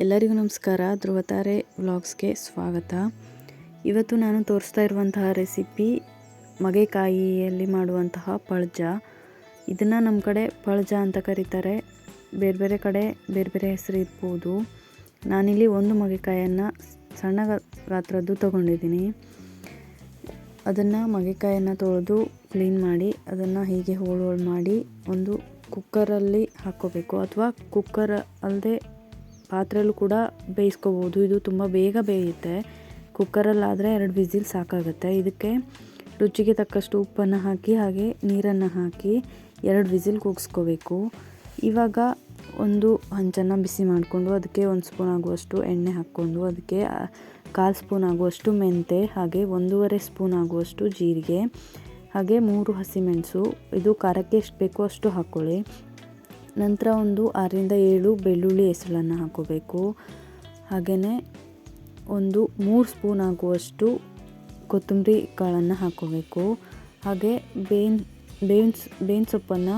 ಎಲ್ಲರಿಗೂ ನಮಸ್ಕಾರ. ಧ್ರುವತಾರೆ ವ್ಲಾಗ್ಸ್ಗೆ ಸ್ವಾಗತ. ಇವತ್ತು ನಾನು ತೋರಿಸ್ತಾ ಇರುವಂತಹ ರೆಸಿಪಿ ಮಗೆಕಾಯಿಯಲ್ಲಿ ಮಾಡುವಂತಹ ಪಳ್ಜ. ಇದನ್ನು ನಮ್ಮ ಕಡೆ ಪಳ್ಜ ಅಂತ ಕರೀತಾರೆ, ಬೇರೆ ಬೇರೆ ಕಡೆ ಬೇರೆ ಬೇರೆ ಹೆಸರು ಇರ್ಬೋದು. ನಾನಿಲ್ಲಿ ಒಂದು ಮಗೆಕಾಯನ್ನು ಸಣ್ಣ ಗಾತ್ರದ್ದು ತೊಗೊಂಡಿದ್ದೀನಿ. ಅದನ್ನು ಮಗೆಕಾಯನ್ನು ತೊಳೆದು ಕ್ಲೀನ್ ಮಾಡಿ ಅದನ್ನು ಹೀಗೆ ಹೋಳು ಮಾಡಿ ಒಂದು ಕುಕ್ಕರಲ್ಲಿ ಹಾಕ್ಕೋಬೇಕು, ಅಥವಾ ಕುಕ್ಕರ್ ಅಲ್ಲದೆ ಪಾತ್ರೆಯಲ್ಲೂ ಕೂಡ ಬೇಯಿಸ್ಕೋಬೋದು. ಇದು ತುಂಬ ಬೇಗ ಬೇಯುತ್ತೆ. ಕುಕ್ಕರಲ್ಲಾದರೆ 2 ವಿಸಿಲ್ ಸಾಕಾಗುತ್ತೆ. ಇದಕ್ಕೆ ರುಚಿಗೆ ತಕ್ಕಷ್ಟು ಉಪ್ಪನ್ನು ಹಾಕಿ ಹಾಗೆ ನೀರನ್ನು ಹಾಕಿ 2 ವಿಸಿಲ್ ಕೂಗಿಸ್ಕೋಬೇಕು. ಇವಾಗ ಒಂದು ಹಂಚನ್ನು ಬಿಸಿ ಮಾಡಿಕೊಂಡು ಅದಕ್ಕೆ 1 ಸ್ಪೂನ್ ಆಗುವಷ್ಟು ಎಣ್ಣೆ ಹಾಕ್ಕೊಂಡು ಅದಕ್ಕೆ 1/4 ಸ್ಪೂನ್ ಆಗುವಷ್ಟು ಮೆಂತೆ, ಹಾಗೆ 1.5 ಸ್ಪೂನ್ ಆಗುವಷ್ಟು ಜೀರಿಗೆ, ಹಾಗೆ 3 ಹಸಿಮೆಣಸು. ಇದು ಖಾರಕ್ಕೆ ಎಷ್ಟು ಬೇಕೋ ಅಷ್ಟು ಹಾಕ್ಕೊಳ್ಳಿ. ನಂತರ ಒಂದು 6ರಿಂದ 7 ಬೆಳ್ಳುಳ್ಳಿ ಹೆಸಳನ್ನು ಹಾಕ್ಕೋಬೇಕು. ಹಾಗೆಯೇ ಒಂದು 3 ಸ್ಪೂನ್ ಆಗುವಷ್ಟು ಕೊತ್ತಂಬರಿ ಕಾಳನ್ನು ಹಾಕ್ಕೋಬೇಕು. ಹಾಗೆ ಬೇವಿನ ಸೊಪ್ಪನ್ನು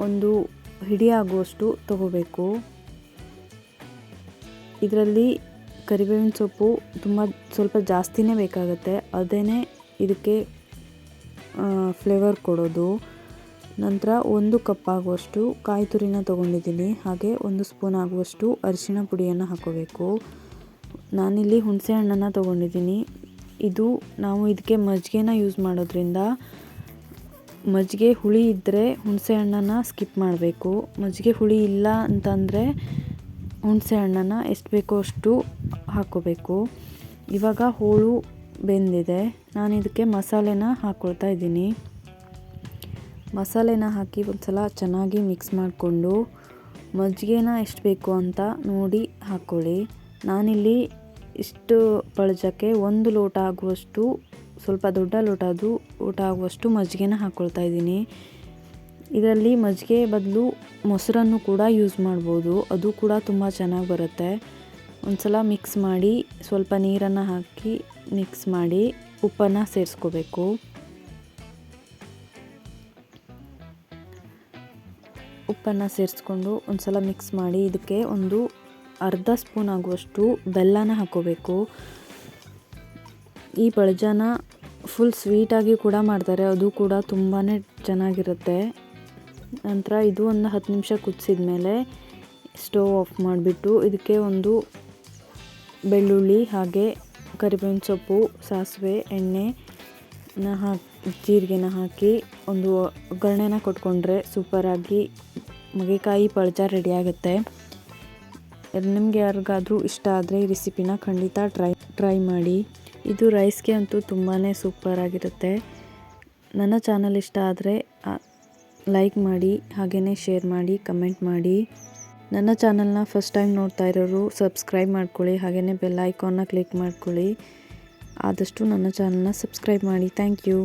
ಒಂದು ಹಿಡಿ ಆಗುವಷ್ಟು ತಗೋಬೇಕು. ಇದರಲ್ಲಿ ಕರಿಬೇವಿನ ಸೊಪ್ಪು ಸ್ವಲ್ಪ ಜಾಸ್ತಿನೇ ಬೇಕಾಗುತ್ತೆ, ಅದೇನೇ ಇದಕ್ಕೆ ಫ್ಲೇವರ್ ಕೊಡೋದು. ನಂತರ 1 ಕಪ್ ಆಗುವಷ್ಟು ಕಾಯಿ ತುರಿನ ತೊಗೊಂಡಿದ್ದೀನಿ. ಹಾಗೆ 1 ಸ್ಪೂನ್ ಆಗುವಷ್ಟು ಅರಿಶಿಣ ಪುಡಿಯನ್ನು ಹಾಕ್ಕೋಬೇಕು. ನಾನಿಲ್ಲಿ ಹುಣಸೆ ಹಣ್ಣನ್ನು ತೊಗೊಂಡಿದ್ದೀನಿ. ನಾವು ಇದಕ್ಕೆ ಮಜ್ಜಿಗೆನ ಯೂಸ್ ಮಾಡೋದ್ರಿಂದ ಮಜ್ಜಿಗೆ ಹುಳಿ ಇದ್ದರೆ ಹುಣಸೆ ಹಣ್ಣನ್ನು ಸ್ಕಿಪ್ ಮಾಡಬೇಕು. ಮಜ್ಜಿಗೆ ಹುಳಿ ಇಲ್ಲ ಅಂತಂದರೆ ಹುಣಸೆ ಹಣ್ಣನ್ನು ಎಷ್ಟು ಬೇಕೋ ಅಷ್ಟು ಹಾಕ್ಕೋಬೇಕು. ಇವಾಗ ಹೋಳು ಬೆಂದಿದೆ. ನಾನು ಇದಕ್ಕೆ ಮಸಾಲೆನ ಹಾಕ್ಕೊಳ್ತಾ ಇದ್ದೀನಿ. ಮಸಾಲೆನ ಹಾಕಿ ಒಂದು ಸಲ ಚೆನ್ನಾಗಿ ಮಿಕ್ಸ್ ಮಾಡಿಕೊಂಡು ಮಜ್ಜಿಗೆನ ಎಷ್ಟು ಬೇಕು ಅಂತ ನೋಡಿ ಹಾಕ್ಕೊಳ್ಳಿ. ನಾನಿಲ್ಲಿ ಇಷ್ಟು ಪಳ್ಜಕ್ಕೆ 1 ಲೋಟ ಆಗುವಷ್ಟು, ಸ್ವಲ್ಪ ದೊಡ್ಡ ಲೋಟ ಆಗುವಷ್ಟು ಮಜ್ಜಿಗೆನ ಹಾಕ್ಕೊಳ್ತಾ ಇದ್ದೀನಿ. ಇದರಲ್ಲಿ ಮಜ್ಜಿಗೆ ಬದಲು ಮೊಸರನ್ನು ಕೂಡ ಯೂಸ್ ಮಾಡ್ಬೋದು, ಅದು ಕೂಡ ತುಂಬ ಚೆನ್ನಾಗಿ ಬರುತ್ತೆ. ಒಂದು ಸಲ ಮಿಕ್ಸ್ ಮಾಡಿ ಸ್ವಲ್ಪ ನೀರನ್ನು ಹಾಕಿ ಮಿಕ್ಸ್ ಮಾಡಿ ಉಪ್ಪನ್ನು ಸೇರಿಸ್ಕೋಬೇಕು. ಉಪ್ಪನ್ನು ಸೇರಿಸ್ಕೊಂಡು ಒಂದು ಸಲ ಮಿಕ್ಸ್ ಮಾಡಿ ಇದಕ್ಕೆ ಒಂದು 1/2 ಸ್ಪೂನ್ ಆಗುವಷ್ಟು ಬೆಲ್ಲನ ಹಾಕ್ಕೋಬೇಕು. ಈ ಪಳ್ಜನ ಫುಲ್ ಸ್ವೀಟಾಗಿ ಕೂಡ ಮಾಡ್ತಾರೆ, ಅದು ಕೂಡ ತುಂಬಾ ಚೆನ್ನಾಗಿರುತ್ತೆ. ನಂತರ ಇದು ಒಂದು 10 ನಿಮಿಷ ಕುದಿಸಿದ ಮೇಲೆ ಸ್ಟವ್ ಆಫ್ ಮಾಡಿಬಿಟ್ಟು ಇದಕ್ಕೆ ಒಂದು ಬೆಳ್ಳುಳ್ಳಿ, ಹಾಗೆ ಕರಿಬೇವಿನ ಸೊಪ್ಪು, ಸಾಸಿವೆ, ಎಣ್ಣೆನ ಜೀರಿಗೆನ ಹಾಕಿ ಒಂದು ಒಗ್ಗರಣೆನ ಕೊಟ್ಕೊಂಡ್ರೆ ಸೂಪರಾಗಿ ಮಗೆಕಾಯಿ ಪಳ್ಜ ರೆಡಿ ಆಗುತ್ತೆ. ನಿಮಗೆ ಯಾರಿಗಾದರೂ ಇಷ್ಟ ಆದರೆ ಈ ರೆಸಿಪಿನ ಖಂಡಿತ ಟ್ರೈ ಮಾಡಿ. ಇದು ರೈಸ್ಗೆ ಅಂತೂ ತುಂಬಾ ಸೂಪರಾಗಿರುತ್ತೆ. ನನ್ನ ಚಾನಲ್ ಇಷ್ಟ ಆದರೆ ಲೈಕ್ ಮಾಡಿ, ಹಾಗೆಯೇ ಶೇರ್ ಮಾಡಿ, ಕಮೆಂಟ್ ಮಾಡಿ. ನನ್ನ ಚಾನಲ್ನ ಫಸ್ಟ್ ಟೈಮ್ ನೋಡ್ತಾ ಇರೋರು ಸಬ್ಸ್ಕ್ರೈಬ್ ಮಾಡ್ಕೊಳ್ಳಿ, ಹಾಗೆಯೇ ಬೆಲ್ ಐಕಾನ್ನ ಕ್ಲಿಕ್ ಮಾಡ್ಕೊಳ್ಳಿ. ಆದಷ್ಟು ನನ್ನ ಚಾನಲ್ನ ಸಬ್ಸ್ಕ್ರೈಬ್ ಮಾಡಿ. Thank you.